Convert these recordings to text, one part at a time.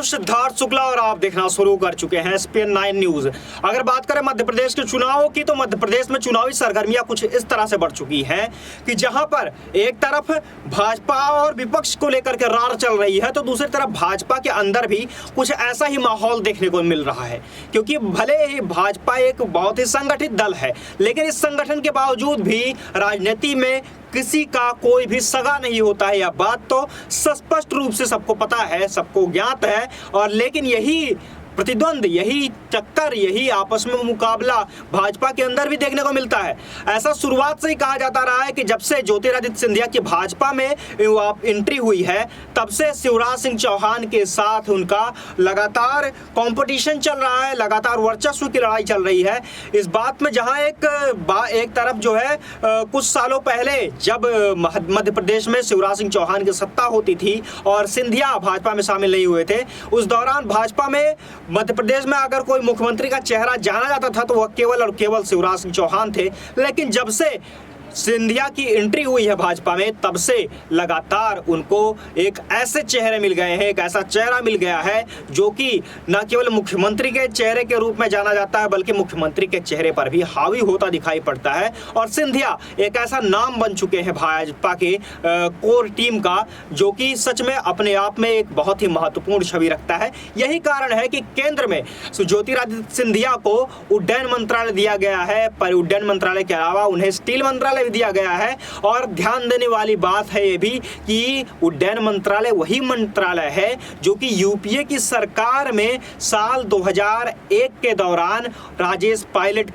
सिद्धार्थ शुक्ला और आप देखना शुरू कर चुके हैं SPN9 न्यूज। अगर बात करें मध्य प्रदेश के चुनावों की तो मध्य प्रदेश में चुनावी सरगर्मियां कुछ इस तरह से बढ़ चुकी हैं कि जहां पर एक तरफ भाजपा और विपक्ष को लेकर के रार चल रही है तो दूसरी तरफ भाजपा के अंदर भी कुछ ऐसा ही माहौल देखने को मिल रहा है। क्योंकि भले ही भाजपा एक बहुत ही संगठित दल है, लेकिन इस संगठन के बावजूद भी राजनीति में किसी का कोई भी सगा नहीं होता है। यह बात तो स्पष्ट रूप से सबको पता है, सबको ज्ञात है। और लेकिन यही प्रतिद्वंद, यही टक्कर, यही आपस में मुकाबला भाजपा के अंदर भी देखने को मिलता है। ऐसा शुरुआत से ही कहा जाता रहा है कि जब से ज्योतिरादित्य सिंधिया की भाजपा में एंट्री हुई है तब से शिवराज सिंह चौहान के साथ उनका लगातार कंपटीशन चल रहा है, लगातार वर्चस्व की लड़ाई चल रही है। इस बात में जहां एक तरफ जो है कुछ सालों पहले जब मध्य प्रदेश में शिवराज सिंह चौहान की सत्ता होती थी और सिंधिया भाजपा में शामिल नहीं हुए थे, उस दौरान भाजपा में मध्य प्रदेश में अगर कोई मुख्यमंत्री का चेहरा जाना जाता था तो वह केवल और केवल शिवराज सिंह चौहान थे। लेकिन जब से सिंधिया की एंट्री हुई है भाजपा में तब से लगातार उनको एक ऐसे चेहरे मिल गए हैं, एक ऐसा चेहरा मिल गया है जो कि न केवल मुख्यमंत्री के चेहरे के रूप में जाना जाता है बल्कि मुख्यमंत्री के चेहरे पर भी हावी होता दिखाई पड़ता है। और सिंधिया एक ऐसा नाम बन चुके हैं भाजपा के कोर टीम का जो कि सच में अपने आप में एक बहुत ही महत्वपूर्ण छवि रखता है। यही कारण है कि केंद्र में ज्योतिरादित्य सिंधिया को उड्डयन मंत्रालय दिया गया है, पर उड्डयन मंत्रालय के अलावा उन्हें स्टील मंत्रालय दिया गया है। और ध्यान देने वाली बात है ये भी कि उड्डयन मंत्रालय वही मंत्रालय है जो कि यूपीए की सरकार में साल 2001 के दौरान राजेश पायलट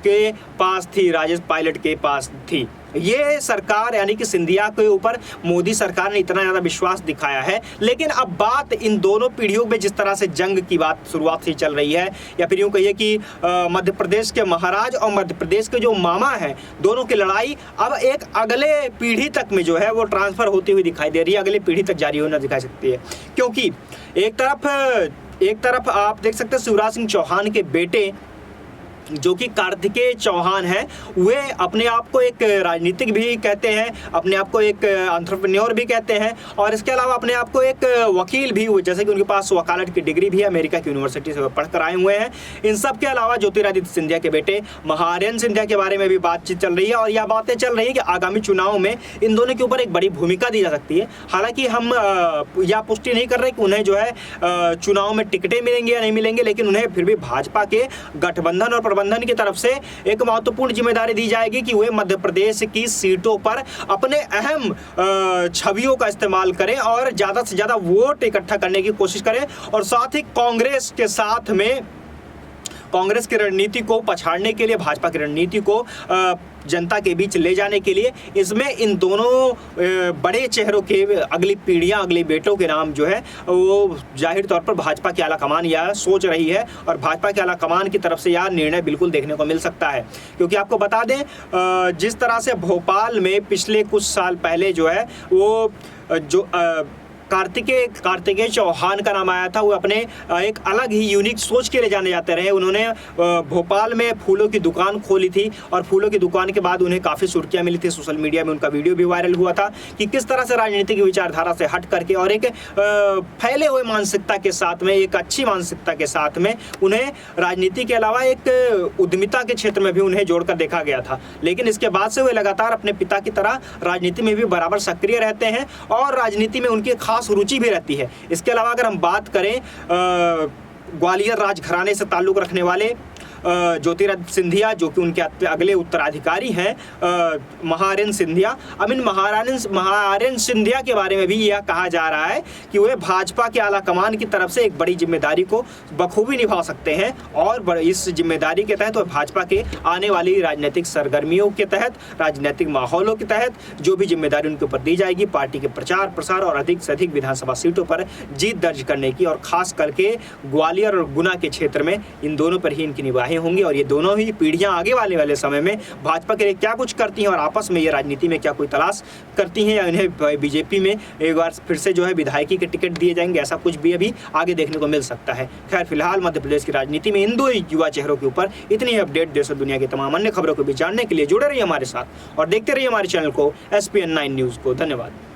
के पास थी। ये सरकार यानी कि सिंधिया के ऊपर मोदी सरकार ने इतना ज़्यादा विश्वास दिखाया है। लेकिन अब बात इन दोनों पीढ़ियों में जिस तरह से जंग की बात शुरुआत से चल रही है, या फिर यूँ कहिए कि मध्य प्रदेश के महाराज और मध्य प्रदेश के जो मामा हैं, दोनों की लड़ाई अब एक अगले पीढ़ी तक में जो है वो ट्रांसफ़र होती हुई दिखाई दे रही है, अगले पीढ़ी तक जारी होना दिखाई सकती है। क्योंकि एक तरफ आप देख सकते हैं शिवराज सिंह चौहान के बेटे जो कि कार्तिकेय चौहान है, वे अपने आप को एक राजनीतिक भी कहते हैं, अपने आप को एक एंटरप्रेन्योर भी कहते हैं और इसके अलावा अपने आप को एक वकील भी हुए, जैसे कि उनके पास वकालत की डिग्री भी है, अमेरिका की यूनिवर्सिटी से पढ़कर आए हुए हैं। इन सब के अलावा ज्योतिरादित्य सिंधिया के बेटे महाआर्यन सिंधिया के बारे में भी बातचीत चल रही है और यह बातें चल रही है कि आगामी चुनाव में इन दोनों के ऊपर एक बड़ी भूमिका दी जा सकती है। हालांकि हम यह पुष्टि नहीं कर रहे कि उन्हें जो है चुनाव में टिकटें मिलेंगी या नहीं मिलेंगे, लेकिन उन्हें फिर भी भाजपा के गठबंधन और प्रबंधन की तरफ से एक महत्वपूर्ण जिम्मेदारी दी जाएगी कि वे मध्य प्रदेश की सीटों पर अपने अहम छवियों का इस्तेमाल करें और ज़्यादा से ज़्यादा वोट इकट्ठा करने की कोशिश करें और साथ ही कांग्रेस के साथ में कांग्रेस की रणनीति को पछाड़ने के लिए, भाजपा की रणनीति को जनता के बीच ले जाने के लिए इसमें इन दोनों बड़े चेहरों के अगली पीढ़ियां, अगले बेटों के नाम जो है वो जाहिर तौर पर भाजपा की आलाकमान यह सोच रही है और भाजपा की आलाकमान की तरफ से यह निर्णय बिल्कुल देखने को मिल सकता है। क्योंकि आपको बता दें जिस तरह से भोपाल में पिछले कुछ साल पहले जो है वो जो कार्तिकेय चौहान का नाम आया था, वो अपने एक अलग ही यूनिक सोच के लिए जाने जाते रहे। उन्होंने भोपाल में फूलों की दुकान खोली थी और फूलों की दुकान के बाद उन्हें काफ़ी सुर्खियां मिली थी, सोशल मीडिया में उनका वीडियो भी वायरल हुआ था कि किस तरह से राजनीतिक विचारधारा से हट करके और एक फैले हुए मानसिकता के साथ में, एक अच्छी मानसिकता के साथ में उन्हें राजनीति के अलावा एक उद्यमिता के क्षेत्र में भी उन्हें जोड़कर देखा गया था। लेकिन इसके बाद से वे लगातार अपने पिता की तरह राजनीति में भी बराबर सक्रिय रहते हैं और राजनीति में उनकी खास रुचि भी रहती है। इसके अलावा अगर हम बात करें ग्वालियर राजघराने से ताल्लुक़ रखने वाले ज्योतिरादित्य सिंधिया जो कि उनके अगले उत्तराधिकारी हैं महाआर्यन सिंधिया, अब इन महाआर्यन सिंधिया के बारे में भी यह कहा जा रहा है कि वे भाजपा के आलाकमान की तरफ से एक बड़ी जिम्मेदारी को बखूबी निभा सकते हैं और इस जिम्मेदारी के तहत वह भाजपा के आने वाली राजनीतिक सरगर्मियों के तहत, राजनीतिक माहौलों के तहत जो भी जिम्मेदारी उनके ऊपर दी जाएगी, पार्टी के प्रचार प्रसार और अधिक से अधिक विधानसभा सीटों पर जीत दर्ज करने की और खास करके ग्वालियर और गुना के क्षेत्र में इन दोनों पर ही इनकी निगाहें होंगी। और ये दोनों ही पीढ़ियां आगे वाले समय में भाजपा के लिए क्या कुछ करती हैं और आपस में ये राजनीति में क्या कोई तलाश करती हैं या इन्हें बीजेपी में एक बार फिर से जो है विधायकी के टिकट दिए जाएंगे, ऐसा कुछ भी अभी आगे देखने को मिल सकता है। खैर फिलहाल मध्य प्रदेश की राजनीति में इन दो युवा चेहरों के ऊपर इतनी ही अपडेट देश और दुनिया की तमाम अन्य खबरों को भी जानने के लिए जुड़े रहिए हमारे साथ और देखते रहिए हमारे चैनल को SPN9 न्यूज़ को। धन्यवाद।